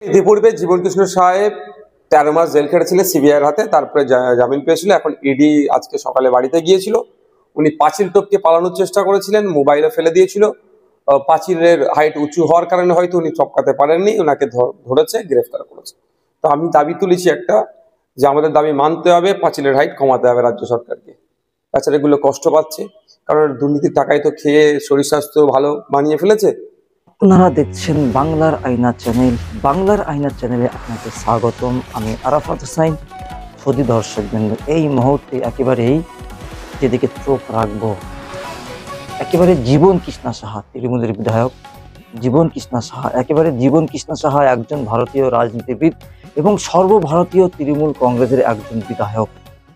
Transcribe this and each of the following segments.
ইতিপূর্বে জীবন কৃষ্ণ সাহেব 13 মাস জেল খেটেছিলেন সিবিআইয়ের হাতে, তারপরে জামিন পেয়েছিল। এখন ইডি আজকে সকালে বাড়িতে গিয়েছিল। উনি পাঁচিল টপকে পালানোর চেষ্টা করেছিলেন, মোবাইলে ফেলে দিয়েছিল। পাঁচিলের হাইট উঁচু হওয়ার কারণে হয়তো উনি চপকাতে পারেননি, ওনাকে ধরেছে, গ্রেফতার করেছে। তো আমি দাবি তুলেছি একটা, যে আমাদের দাবি মানতে হবে, পাঁচিলের হাইট কমাতে হবে রাজ্য সরকারকে। তাছাড়া এগুলো কষ্ট পাচ্ছে, কারণ দুর্নীতির টাকায় তো খেয়ে শরীর স্বাস্থ্য ভালো বানিয়ে ফেলেছে। আপনারা দেখছেন বাংলার আয়না চ্যানেল। বাংলার আয়না চ্যানেলে আপনাকে স্বাগতম। আমি আরাফাত হোসাইন। সৌদি দর্শকবৃন্দ, এই মুহূর্তে একেবারেই যেদিকে চোখ রাখবো, একেবারে জীবন কৃষ্ণা সাহা, তৃণমূলের বিধায়ক জীবন কৃষ্ণা সাহা। একেবারে জীবন কৃষ্ণা সাহা একজন ভারতীয় রাজনীতিবিদ এবং সর্বভারতীয় তৃণমূল কংগ্রেসের একজন বিধায়ক।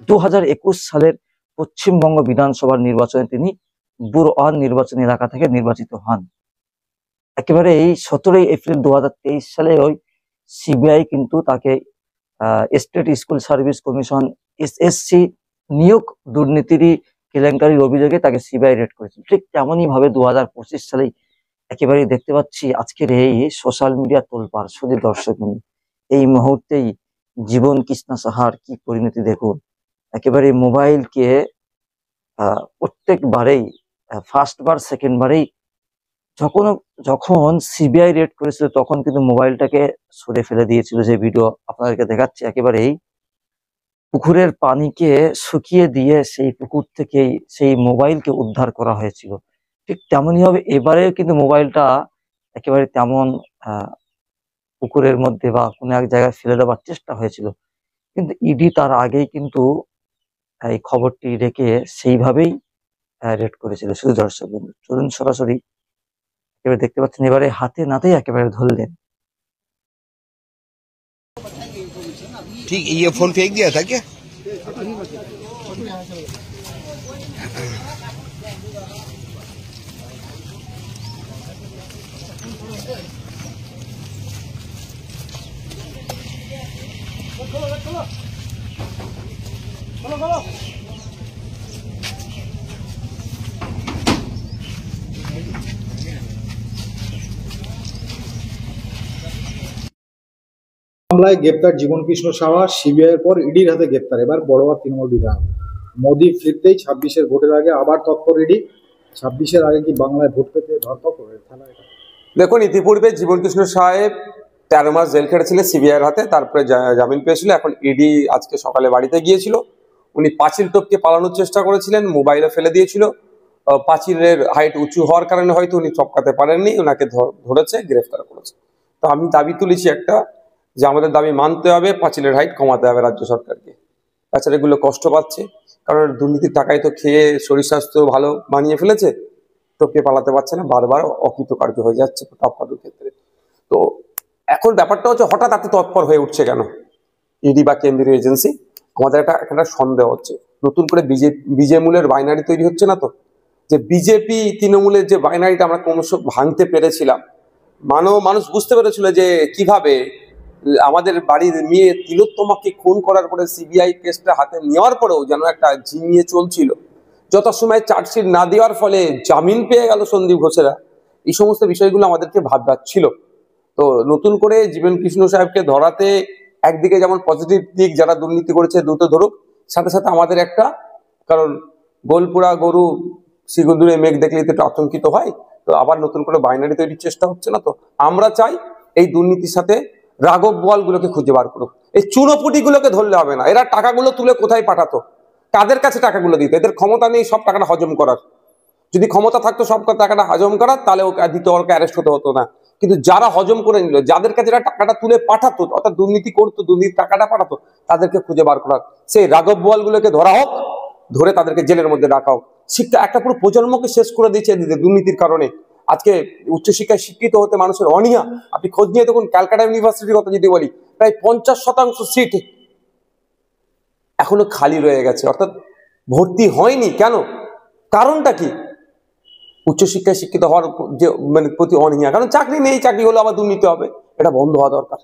2021 সালের পশ্চিমবঙ্গ বিধানসভার নির্বাচনে তিনি বুরআন নির্বাচনী এলাকা থেকে নির্বাচিত হন। একেবারে এই 17 এপ্রিল 2023 সালে ওই সিবিআই কিন্তু তাকে state school service commission SSC নিয়োগ দুর্নীতির কেলেঙ্কারির অভিযোগে তাকে সিবিআই রেড করেছিল। ঠিক তেমনই ভাবে 2025 সালে একেবারে দেখতে পাচ্ছি আজকের এই সোশ্যাল মিডিয়া তোলপাড়। শুধু দর্শক এই মুহূর্তেই জীবন কৃষ্ণা সাহার কি পরিণতি দেখুন। একেবারে মোবাইলকে প্রত্যেকবারেই ফার্স্ট বার সেকেন্ড বারেই যখন সিবিআই রেড করেছিল তখন কিন্তু মোবাইলটাকে সরে ফেলে দিয়েছিল। যে ভিডিও আপনাদেরকে দেখাচ্ছি, একেবারেই পুকুরের পানিকে শুকিয়ে দিয়ে সেই পুকুর থেকেই সেই মোবাইলকে উদ্ধার করা হয়েছিল। ঠিক তেমনই হবে এবারে কিন্তু মোবাইলটা একেবারে তেমন পুকুরের মধ্যে বা কোনো এক জায়গায় ফেলে দেওয়ার চেষ্টা হয়েছিল, কিন্তু ইডি তার আগেই কিন্তু এই খবরটি রেখে সেইভাবেই রেড করেছিল। শুধু দর্শক চলুন সরাসরি এবার দেখতে পাচ্ছেন, এবারে হাতে নাতেই একেবারে ধরলেন। ठीक, ये फोन फेंक दिया था क्या? মামলায় গ্রেপ্তার জীবন কৃষ্ণ সাহা, সিবিআইয়ের পর ইডির হাতে গ্রেপ্তার এবার বড়োয়া তৃণমূল বিধায়ক। মোদি ফিরতেই 26-এর ভোটের আগে আবার তৎপর ইডি। 26-এর আগে কি বাংলায় ভোট পেতে ধরপাকড়? দেখুন, ইতিপূর্বে জীবন কৃষ্ণ সাহেব 13 মাস জেল খেটেছিলেন সিবিআইয়ের হাতে, তারপরে জামিন পেয়েছিল। এখন ইডি আজকে সকালে বাড়িতে গিয়েছিল। উনি পাঁচিল টপকে পালানোর চেষ্টা করেছিলেন, মোবাইলে ফেলে দিয়েছিল। পাঁচিলের হাইট উঁচু হওয়ার কারণে হয়তো উনি চপকাতে পারেননি, ওনাকে ধরেছে, গ্রেফতার করেছে। তো আমি দাবি তুলেছি একটা, যে আমাদের দাবি মানতে হবে, পাঁচিলের হাইট কমাতে হবে রাজ্য সরকারকে। তাছাড়া এগুলো কষ্ট পাচ্ছে, কারণ দুর্নীতির টাকায় তো খেয়ে শরীর স্বাস্থ্য ভালো বানিয়ে ফেলেছে। টপকে পালাতে পারছে না, বারবার অকৃতকার্য হয়ে যাচ্ছে টপকানোর ক্ষেত্রে। তো এখন ব্যাপারটা হচ্ছে, হঠাৎ এত তৎপর হয়ে উঠছে কেন ইডি বা কেন্দ্রীয় এজেন্সি? আমাদের একটা সন্দেহ হচ্ছে, নতুন করে বিজেমূলের বাইনারি তৈরি হচ্ছে না তো? যে বিজেপি তৃণমূলের যে বাইনারিটা আমরা ক্রমশ ভাঙতে পেরেছিলাম, মানুষ বুঝতে পেরেছিল যে কিভাবে আমাদের বাড়ির মেয়ে তিলোত্তমাকে খুন করার পরে সিবিআই কেসটা হাতে নেওয়ার পরেও যেন একটা ঝিমিয়ে চলছিল। যথাসময়ে চার্জশিট না দেওয়ার ফলে জামিন পেয়ে গেল সন্দীপ ঘোষেরা। এই সমস্ত বিষয়গুলো আমাদেরকে ভাবছিল। তো নতুন করে জীবন কৃষ্ণ সাহেবকে ধরাতে একদিকে যেমন পজিটিভ দিক, যারা দুর্নীতি করেছে দ্রুত ধরুক, সাথে সাথে আমাদের একটা, কারণ গোলপুরা গরু শিগুদুরে মেঘ দেখলে তো আতঙ্কিত হয়। তো আবার নতুন করে বাইনারি তৈরির চেষ্টা হচ্ছে না তো? আমরা চাই এই দুর্নীতির সাথে রাঘব বোয়ালগুলোকে খুঁজে বার করুক। এই চুনোপুটিগুলোকে ধরলে হবে না। এরা টাকাগুলো তুলে কোথায় পাঠাতো, কাদের কাছে টাকাগুলো দিত? এদের ক্ষমতা নেই সব টাকাটা হজম করার। যদি ক্ষমতা থাকতো সব টাকাটা হজম করার, তাহলে ওকে অ্যারেস্ট হতে হতো না। কিন্তু যারা হজম করে নিল, যাদের কাছে টাকাটা তুলে পাঠাতো, অর্থাৎ দুর্নীতি করতো, দুর্নীতির টাকাটা পাঠাতো, তাদেরকে খুঁজে বার করা। সেই রাঘব বোয়ালগুলোকে ধরা হোক, ধরে তাদেরকে জেলের মধ্যে রাখা হোক। শিক্ষা একটা পুরো প্রজন্মকে শেষ করে দিয়েছে দুর্নীতির কারণে। আজকে উচ্চশিক্ষায় শিক্ষিত হতে মানুষের অনীহা। আপনি খোঁজ নিয়ে দেখুন, ক্যালকাটা ইউনিভার্সিটির কথা যদি বলি, প্রায় 50% সিট এখনো খালি রয়ে গেছে, অর্থাৎ ভর্তি হয়নি। কেন? কারণটা কি? উচ্চশিক্ষায় শিক্ষিত হওয়ার যে প্রতি অনীহা। কারণ চাকরি নেই, চাকরি হলে আবার দুর্নীতি হবে। এটা বন্ধ হওয়া দরকার।